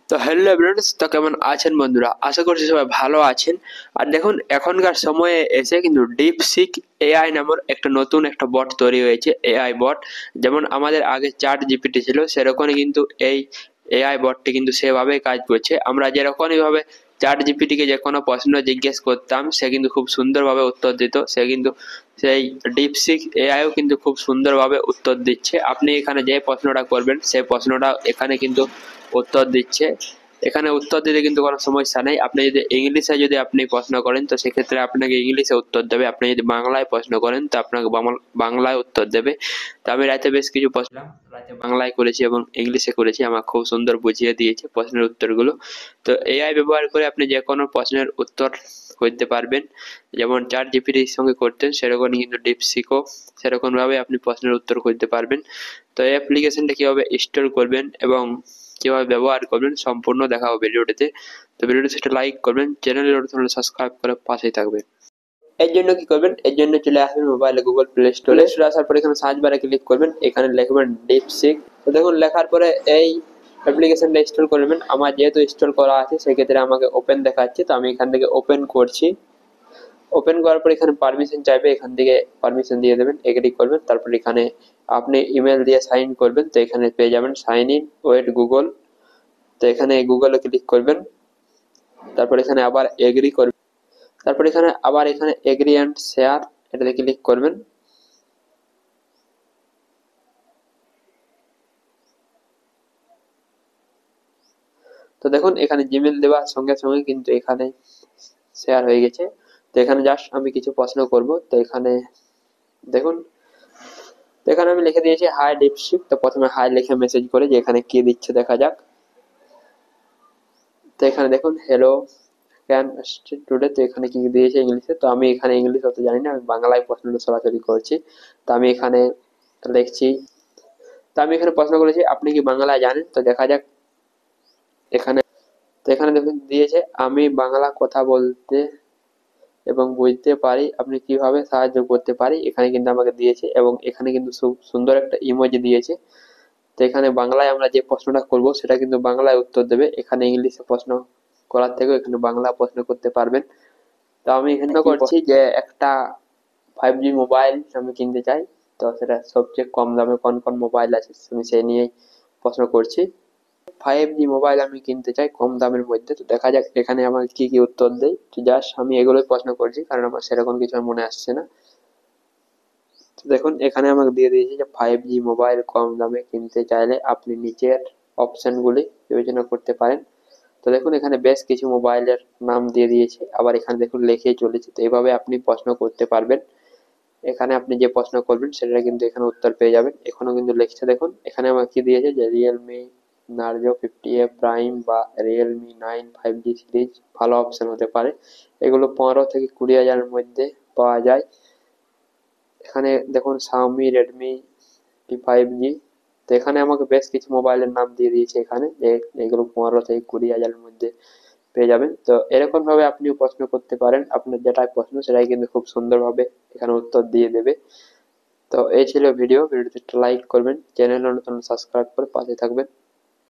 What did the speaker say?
তো hello everyone, তো কেমন আছেন বন্ধুরা? আশা করছি সবাই ভালো আছেন। আর দেখুন, এখনকার সময়ে এসে কিন্তু ডিপসিক এআই নামের একটা নতুন একটা বট তৈরি হয়েছে, এআই বট। যেমন আমাদের আগে চ্যাট জিপিটি ছিল, সেরকমই কিন্তু এই এআই বটটি কিন্তু সেভাবেই কাজ করছে। আমরা যেরকমই ভাবে চ্যাট জিপিটিকে যে কোনো প্রশ্ন জিজ্ঞেস করতাম, সে কিন্তু খুব সুন্দরভাবে উত্তর দিত। সে কিন্তু সেই ডিপসিক এআইও কিন্তু খুব সুন্দরভাবে উত্তর দিচ্ছে। আপনি এখানে যে প্রশ্নটা করবেন, সেই প্রশ্নটা এখানে কিন্তু উত্তর দিচ্ছে। এখানে উত্তর দিতে কিন্তু কোনো সমস্যা নেই। আপনি যদি ইংলিশে আপনি প্রশ্ন করেন, তো সেক্ষেত্রে আপনাকে ইংলিশে উত্তর দেবে। আপনি যদি বাংলায় প্রশ্ন করেন, তো আপনাকে বাংলায় উত্তর দেবে। তো আমি রাতে বেশ কিছু প্রশ্ন রাতে বাংলায় করেছি এবং ইংলিশে করেছি। আমার খুব সুন্দর বুঝিয়ে দিয়েছে প্রশ্নের উত্তরগুলো। তো এআই ব্যবহার করে আপনি যে কোনো প্রশ্নের উত্তর করতে পারবেন। যেমন চ্যাট জিপিটির সঙ্গে করতেন, সেরকমই কিন্তু ডিপসিকও সেরকম ভাবে আপনি প্রশ্নের উত্তর করতে পারবেন। তো এই অ্যাপ্লিকেশনটা কিভাবে ইনস্টল করবেন এবং কিভাবে ব্যবহার করবেন সম্পূর্ণ দেখাবো ভিডিওটিতে। তো ভিডিওটি সেটা লাইক করবেন, চ্যানেলে নতুন হলে সাবস্ক্রাইব করে পাশেই থাকবেন। এর জন্য কি করবেন, এর জন্য চলে আসবেন মোবাইলে গুগল প্লে স্টোরে। আসার পরে এখানে সার্চ বারে ক্লিক করবেন, এখানে লিখবেন ডিপসিক। তো দেখুন, লেখার পরে এই অ্যাপ্লিকেশনটা ইনস্টল করবেন। আমার যেহেতু ইনস্টল করা আছে, সেক্ষেত্রে আমাকে ওপেন দেখাচ্ছে, তো আমি এখান থেকে ওপেন করছি। ওপেন করার পর এখানে পারমিশন চাইবে, এখান থেকে পারমিশন দিয়ে দেবেন, এগ্রি করবেন। তারপর এখানে আপনি ইমেল দিয়ে সাইন ইন করবেন, তো এখানে পেয়ে যাবেন সাইন ইন উইথ গুগল। তো এখানে গুগলে ক্লিক করবেন, তারপর এখানে আবার এগ্রি করবেন, তারপর এখানে এগ্রি অ্যান্ড শেয়ার এটাতে ক্লিক করবেন। তো দেখুন, এখানে জিমেল দেওয়ার সঙ্গে সঙ্গে কিন্তু এখানে শেয়ার হয়ে গেছে। তো এখানে জাস্ট আমি কিছু প্রশ্ন করব। তো এখানে দেখুন, তো এখানে আমি লিখে দিয়েছি হাই ডিপসিক। তো প্রথমে হাই লিখে মেসেজ করে যে এখানে কি দিচ্ছে দেখা যাক। তো এখানে দেখুন হ্যালো ক্যান টুডে, তো এখানে কি দিয়েছে ইংলিশে। তো আমি এখানে ইংলিশ অত জানি না, আমি বাংলায় প্রশ্নটা সরাসরি করছি। তো আমি এখানে লিখছি, তো আমি এখানে প্রশ্ন করেছি আপনি কি বাংলায় জানেন। তো দেখা যাক এখানে। তো এখানে দেখুন দিয়েছে আমি বাংলা কথা বলতে এবং বুঝতে পারি, আপনি কিভাবে সাহায্য করতে পারি, এখানে কিন্তু আমাকে দিয়েছে এবং এখানে কিন্তু খুব সুন্দর একটা ইমোজি দিয়েছে। তো এখানে বাংলায় আমরা যে প্রশ্নটা করব সেটা কিন্তু বাংলায় উত্তর দেবে। এখানে ইংলিশে প্রশ্ন করার থেকেও এখানে বাংলা প্রশ্ন করতে পারবেন। তো আমি এখানে করছি যে একটা 5G মোবাইল আমি কিনতে চাই। তো সেটা সবচেয়ে কম দামে কোন কোন মোবাইল আছে আমি সেই নিয়েই প্রশ্ন করছি। 5G মোবাইল আমি কিনতে চাই কম দামের মধ্যে। তো দেখা যাক এখানে আমাকে কি কি উত্তর দেয়। তো জাস্ট আমি এগুলোই প্রশ্ন করছি, কারণ আমার সেরকম কিছু আর মনে আসছে না। তো দেখুন, এখানে আমাকে দিয়ে দিয়েছে যে 5G মোবাইল কম দামে কিনতে চাইলে আপনি নিচের অপশনগুলি বিবেচনা করতে পারেন। তো দেখুন, এখানে বেশ কিছু মোবাইলের নাম দিয়ে দিয়েছে, আবার এখানে দেখুন লিখেই চলেছে। তো এইভাবে আপনি প্রশ্ন করতে পারবেন। এখানে আপনি যে প্রশ্ন করবেন সেটা কিন্তু এখানে উত্তর পেয়ে যাবেন। এখনো কিন্তু লিখছে, দেখুন এখানে আমার কি দিয়েছে যে রিয়েলমি নার্জো 50A প্রাইম বা রিয়েলমি 9 5G সিরিজ ভালো অপশন হতে পারে। এগুলো 15 থেকে 20 হাজারের মধ্যে পাওয়া যায়। এখানে দেখুন শাওমি রেডমি T5G। তো এখানে আমাকে বেশ কিছু মোবাইলের নাম দিয়ে দিয়েছে এখানে, যে এগুলো 15 থেকে 20 হাজারের মধ্যে পেয়ে যাবেন। তো এরকম ভাবে আপনিও প্রশ্ন করতে পারেন, আপনার যেটাই প্রশ্ন সেটাই কিন্তু খুব সুন্দরভাবে এখানে উত্তর দিয়ে দেবে। তো এই ছিল ভিডিওটিতে একটা লাইক করবেন, চ্যানেল নতুন সাবস্ক্রাইব করে পাশে থাকবেন।